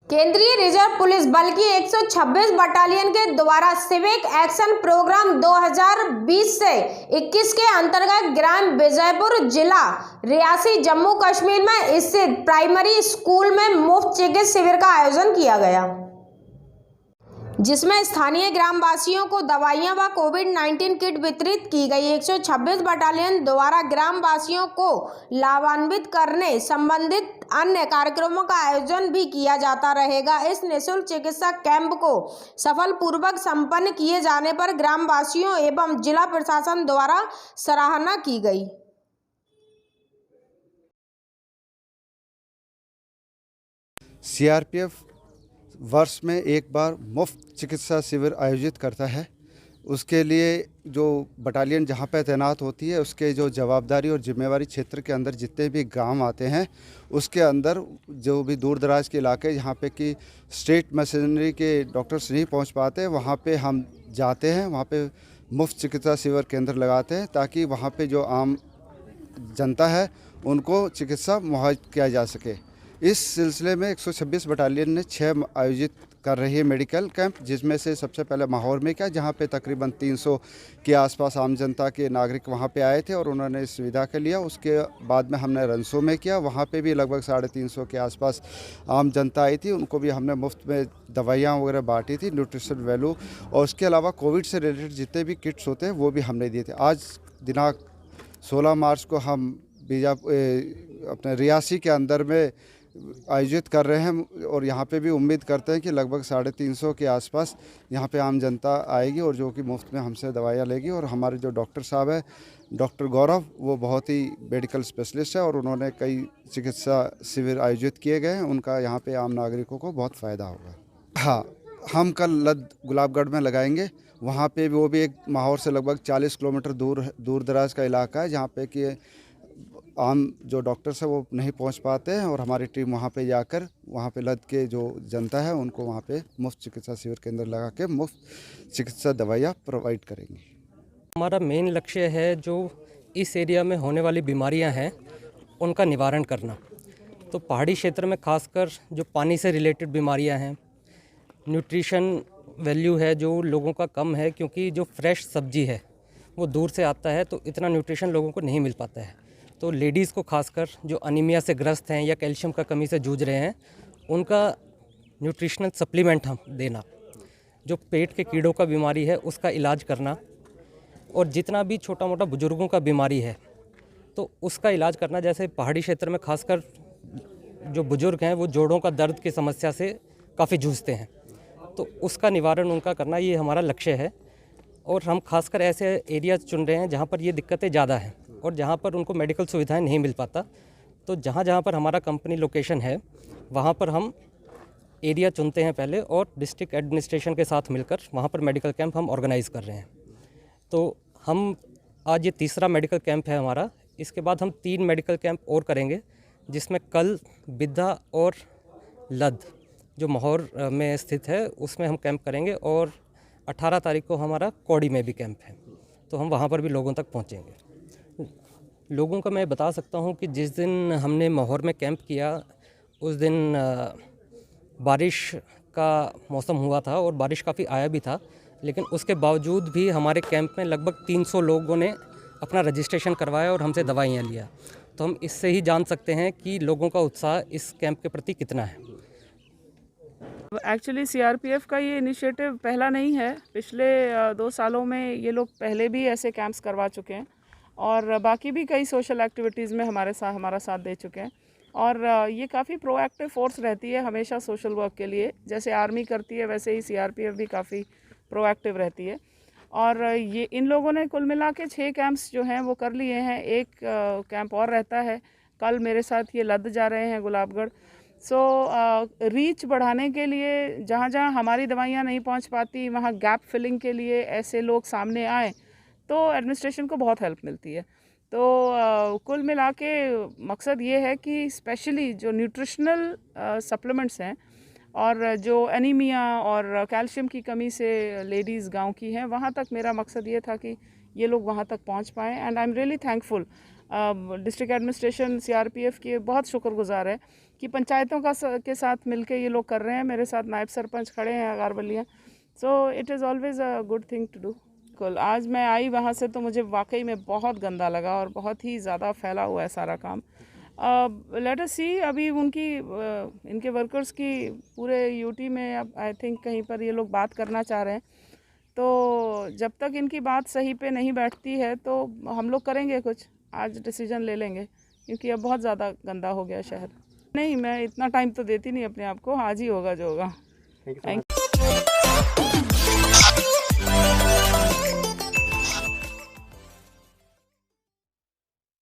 केंद्रीय reserve police बल की 126 बटालियन के द्वारा सिविक एक्शन प्रोग्राम 2020 से 21 के अंतर्गत ग्राम विजयपुर जिला रियासी जम्मू कश्मीर में स्थित प्राइमरी स्कूल में मुफ्त चिकित्सा शिविर का आयोजन किया गया, जिसमें स्थानीय ग्रामवासियों को दवाइयां व कोविड-19 किट वितरित की गई। 126 बटालियन द्वारा ग्रामवासियों को लाभान्वित करने संबंधित अन्य कार्यक्रमों का आयोजन भी किया जाता रहेगा। इस निःशुल्क चिकित्सा कैंप को सफलपूर्वक संपन्न किए जाने पर ग्रामवासियों एवं जिला प्रशासन द्वारा सराहना की गई। सीआरपीएफ वर्ष में एक बार मुफ्त चिकित्सा शिविर आयोजित करता है। उसके लिए जो बटालियन जहां पर तैनात होती है उसके जो जवाबदारी और जिम्मेवारी क्षेत्र के अंदर जितने भी गांव आते हैं उसके अंदर जो भी दूर दराज के इलाके जहां पे कि स्टेट मशीनरी के डॉक्टर्स नहीं पहुंच पाते, वहां पे हम जाते हैं, वहां पे मुफ्त चिकित्सा शिविर केंद्र लगाते हैं ताकि वहां पे जो आम जनता है उनको चिकित्सा मुहैया किया जा सके। इस सिलसिले में 126 बटालियन ने 6 आयोजित कर रही है मेडिकल कैंप, जिसमें से सबसे पहले माहौर में किया, जहां पे तकरीबन 300 के आसपास आम जनता के नागरिक वहां पे आए थे और उन्होंने इस सुविधा के लिया। उसके बाद में हमने रनसो में किया, वहां पे भी लगभग 350 के आसपास आम जनता आई थी, उनको भी हमने मुफ्त में दवाइयाँ वगैरह बांटी थी, न्यूट्रिशन वैल्यू, और उसके अलावा कोविड से रिलेटेड जितने भी किट्स होते हैं वो भी हमने दिए थे। आज दिनांक 16 मार्च को हम अपने रियासी के अंदर में आयोजित कर रहे हैं और यहाँ पे भी उम्मीद करते हैं कि लगभग 350 के आसपास यहाँ पे आम जनता आएगी और जो कि मुफ्त में हमसे दवाइयाँ लेगी। और हमारे जो डॉक्टर साहब है, डॉक्टर गौरव, वो बहुत ही मेडिकल स्पेशलिस्ट है और उन्होंने कई चिकित्सा शिविर आयोजित किए गए हैं, उनका यहाँ पे आम नागरिकों को बहुत फ़ायदा होगा। हाँ, हम कल लद गुलाबगढ़ में लगाएंगे, वहाँ पे वो भी एक माहौर से लगभग 40 किलोमीटर दूर दराज का इलाका है जहाँ पे कि आम जो डॉक्टर्स हैं वो नहीं पहुंच पाते हैं और हमारी टीम वहां पे जाकर वहां पे लद के जो जनता है उनको वहां पे मुफ्त चिकित्सा शिविर केंद्र लगा के मुफ्त चिकित्सा दवाइयाँ प्रोवाइड करेंगे। हमारा मेन लक्ष्य है जो इस एरिया में होने वाली बीमारियां हैं उनका निवारण करना। तो पहाड़ी क्षेत्र में खासकर जो पानी से रिलेटेड बीमारियां हैं, न्यूट्रिशन वैल्यू है जो लोगों का कम है, क्योंकि जो फ्रेश सब्जी है वो दूर से आता है तो इतना न्यूट्रिशन लोगों को नहीं मिल पाता है। तो लेडीज़ को खासकर जो अनीमिया से ग्रस्त हैं या कैल्शियम का कमी से जूझ रहे हैं, उनका न्यूट्रिशनल सप्लीमेंट हम देना, जो पेट के कीड़ों का बीमारी है उसका इलाज करना, और जितना भी छोटा मोटा बुजुर्गों का बीमारी है तो उसका इलाज करना। जैसे पहाड़ी क्षेत्र में खासकर जो बुजुर्ग हैं वो जोड़ों का दर्द की समस्या से काफ़ी जूझते हैं, तो उसका निवारण उनका करना, ये हमारा लक्ष्य है। और हम खासकर ऐसे एरिया चुन रहे हैं जहाँ पर ये दिक्कतें ज़्यादा हैं और जहाँ पर उनको मेडिकल सुविधाएं नहीं मिल पाता। तो जहाँ पर हमारा कंपनी लोकेशन है वहाँ पर हम एरिया चुनते हैं पहले और डिस्ट्रिक्ट एडमिनिस्ट्रेशन के साथ मिलकर वहाँ पर मेडिकल कैंप हम ऑर्गेनाइज़ कर रहे हैं। तो हम आज ये तीसरा मेडिकल कैंप है हमारा। इसके बाद हम 3 मेडिकल कैंप और करेंगे, जिसमें कल बिद्धा और लद जो माहौर में स्थित है उसमें हम कैंप करेंगे, और 18 तारीख को हमारा कौड़ी में भी कैंप है, तो हम वहाँ पर भी लोगों तक पहुँचेंगे। लोगों का मैं बता सकता हूँ कि जिस दिन हमने माहौर में कैंप किया उस दिन बारिश का मौसम हुआ था और बारिश काफ़ी आया भी था, लेकिन उसके बावजूद भी हमारे कैंप में लगभग 300 लोगों ने अपना रजिस्ट्रेशन करवाया और हमसे दवाइयाँ लिया। तो हम इससे ही जान सकते हैं कि लोगों का उत्साह इस कैंप के प्रति कितना है। एक्चुअली सीआरपीएफ का ये इनिशिएटिव पहला नहीं है, पिछले 2 सालों में ये लोग पहले भी ऐसे कैंप्स करवा चुके हैं और बाकी भी कई सोशल एक्टिविटीज़ में हमारा साथ दे चुके हैं। और ये काफ़ी प्रोएक्टिव फोर्स रहती है हमेशा सोशल वर्क के लिए, जैसे आर्मी करती है वैसे ही सीआरपीएफ भी काफ़ी प्रोएक्टिव रहती है। और ये इन लोगों ने कुल मिला के 6 कैंप्स जो हैं वो कर लिए हैं, एक कैंप और रहता है। कल मेरे साथ ये लद जा रहे हैं गुलाबगढ़। रीच बढ़ाने के लिए जहाँ जहाँ हमारी दवाइयाँ नहीं पहुँच पाती वहाँ गैप फिलिंग के लिए ऐसे लोग सामने आए तो एडमिनिस्ट्रेशन को बहुत हेल्प मिलती है। तो कुल मिला के मकसद ये है कि स्पेशली जो न्यूट्रिशनल सप्लीमेंट्स हैं और जो एनीमिया और कैल्शियम की कमी से लेडीज़ गांव की हैं, वहाँ तक मेरा मकसद ये था कि ये लोग वहाँ तक पहुँच पाएँ। And I am really thankful, district administration CRPF की बहुत शुक्रगुजार है कि पंचायतों के साथ मिलके ये लोग कर रहे हैं। मेरे साथ नायब सरपंच खड़े हैं अगारवलियाँ, so it is always a good thing to do. कल आज मैं आई वहाँ से तो मुझे वाकई में बहुत गंदा लगा और बहुत ही ज़्यादा फैला हुआ है सारा काम। लेट अस सी, अभी उनकी इनके वर्कर्स की पूरे यूटी में अब आई थिंक कहीं पर ये लोग बात करना चाह रहे हैं, तो जब तक इनकी बात सही पे नहीं बैठती है तो हम लोग करेंगे कुछ, आज डिसीजन ले लेंगे, क्योंकि अब बहुत ज़्यादा गंदा हो गया शहर। नहीं, मैं इतना टाइम तो देती नहीं अपने आप को, आज ही होगा जो होगा। Thank you.